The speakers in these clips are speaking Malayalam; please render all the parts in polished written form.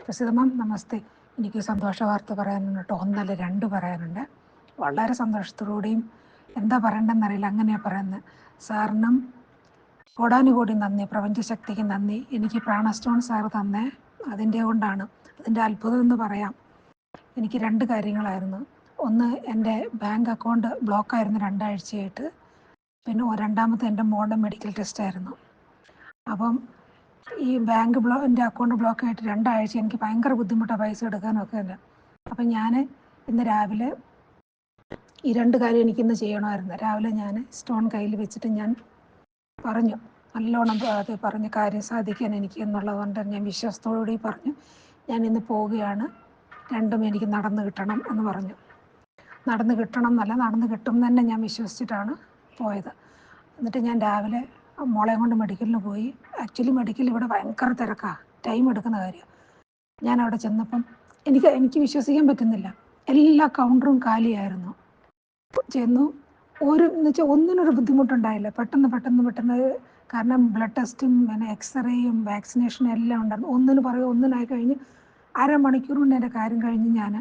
പ്രസിദ്ധ മാം നമസ്തേ. എനിക്ക് സന്തോഷ വാർത്ത പറയാനുണ്ട് കേട്ടോ. ഒന്നല്ല രണ്ട് പറയാനുണ്ട്. വളരെ സന്തോഷത്തോടുകൂടിയും എന്താ പറയണ്ടെന്നറിയില്ല, അങ്ങനെയാണ് പറയുന്നത്. സാറിനും കോടാനുകോടി നന്ദി, പ്രപഞ്ചശക്തിക്ക് നന്ദി. എനിക്ക് പ്രാണസ്റ്റോൺ സാറ് തന്നേ അതിൻ്റെ കൊണ്ടാണ്. അതിൻ്റെ അത്ഭുതം എന്ന് പറയാം. എനിക്ക് രണ്ട് കാര്യങ്ങളായിരുന്നു. ഒന്ന്, എൻ്റെ ബാങ്ക് അക്കൗണ്ട് ബ്ലോക്കായിരുന്നു 2 ആഴ്ചയായിട്ട്. പിന്നെ രണ്ടാമത്തെ എൻ്റെ മോളുടെ മെഡിക്കൽ ടെസ്റ്റായിരുന്നു. അപ്പം ഈ എൻ്റെ അക്കൗണ്ട് ബ്ലോക്ക് ആയിട്ട് 2 ആഴ്ച എനിക്ക് ഭയങ്കര ബുദ്ധിമുട്ടാണ് പൈസ എടുക്കാനൊക്കെ അല്ല. അപ്പം ഞാൻ ഇന്ന് രാവിലെ ഈ 2 കാര്യം എനിക്കിന്ന് ചെയ്യണമായിരുന്നു. രാവിലെ ഞാൻ സ്റ്റോൺ കയ്യിൽ വെച്ചിട്ട് ഞാൻ പറഞ്ഞു, നല്ലോണം അത് പറഞ്ഞ് കാര്യം സാധിക്കാൻ എനിക്ക് എന്നുള്ളതുകൊണ്ട് ഞാൻ വിശ്വാസത്തോടുകൂടി പറഞ്ഞു, ഞാൻ ഇന്ന് പോവുകയാണ്, രണ്ടും എനിക്ക് നടന്നു കിട്ടണം എന്ന് പറഞ്ഞു. നടന്നു കിട്ടണം എന്നല്ല, നടന്നു കിട്ടും തന്നെ ഞാൻ വിശ്വസിച്ചിട്ടാണ് പോയത്. എന്നിട്ട് ഞാൻ രാവിലെ മോളെ കൊണ്ട് മെഡിക്കലിന് പോയി. ആക്ച്വലി മെഡിക്കൽ ഇവിടെ ഭയങ്കര തിരക്കാണ്, ടൈം എടുക്കുന്ന കാര്യം. ഞാൻ അവിടെ ചെന്നപ്പം എനിക്ക് വിശ്വസിക്കാൻ പറ്റുന്നില്ല, എല്ലാ കൗണ്ടറും കാലിയായിരുന്നു. ചെന്നു എന്നുവെച്ചാൽ ഒന്നിനൊരു ബുദ്ധിമുട്ടുണ്ടായില്ല. പെട്ടെന്ന് കാരണം ബ്ലഡ് ടെസ്റ്റും പിന്നെ എക്സ്റേയും വാക്സിനേഷനും എല്ലാം ഉണ്ടായിരുന്നു. ഒന്നിനായി കഴിഞ്ഞ് അരമണിക്കൂർ കൊണ്ട് എൻ്റെ കാര്യം കഴിഞ്ഞ് ഞാൻ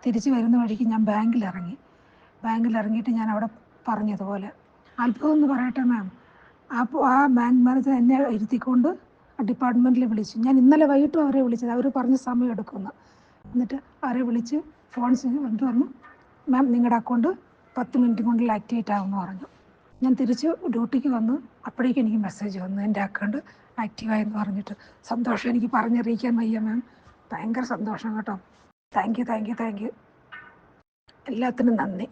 തിരിച്ച് വരുന്ന വഴിക്ക് ഞാൻ ബാങ്കിലിറങ്ങിയിട്ട് ഞാൻ അവിടെ പറഞ്ഞതുപോലെ അത്ഭുതം എന്ന് പറയട്ടെ മാം. അപ്പോൾ ആ ബാങ്ക് മാനേജർ എന്നെ ഇരുത്തിക്കൊണ്ട് ഡിപ്പാർട്ട്മെൻറ്റിൽ വിളിച്ചു. ഞാൻ ഇന്നലെ വൈകിട്ടും അവരെ വിളിച്ചത്, അവർ പറഞ്ഞ സമയം എടുക്കുന്നു. എന്നിട്ട് അവരെ വിളിച്ച് ഫോൺ ചെയ്ത് പറഞ്ഞു, മാം നിങ്ങളുടെ അക്കൗണ്ട് 10 മിനിറ്റ് കൊണ്ട് ആക്ടിവേറ്റ് ആകുമെന്ന് പറഞ്ഞു. ഞാൻ തിരിച്ച് ഡ്യൂട്ടിക്ക് വന്നു. അപ്പോഴേക്കും എനിക്ക് മെസ്സേജ് വന്നു, എൻ്റെ അക്കൗണ്ട് ആക്റ്റീവായെന്ന് പറഞ്ഞിട്ട്. സന്തോഷം എനിക്ക് പറഞ്ഞറിയിക്കാൻ വയ്യ മാം. ഭയങ്കര സന്തോഷം കേട്ടോ. Thank you. എല്ലാത്തിനും നന്ദി.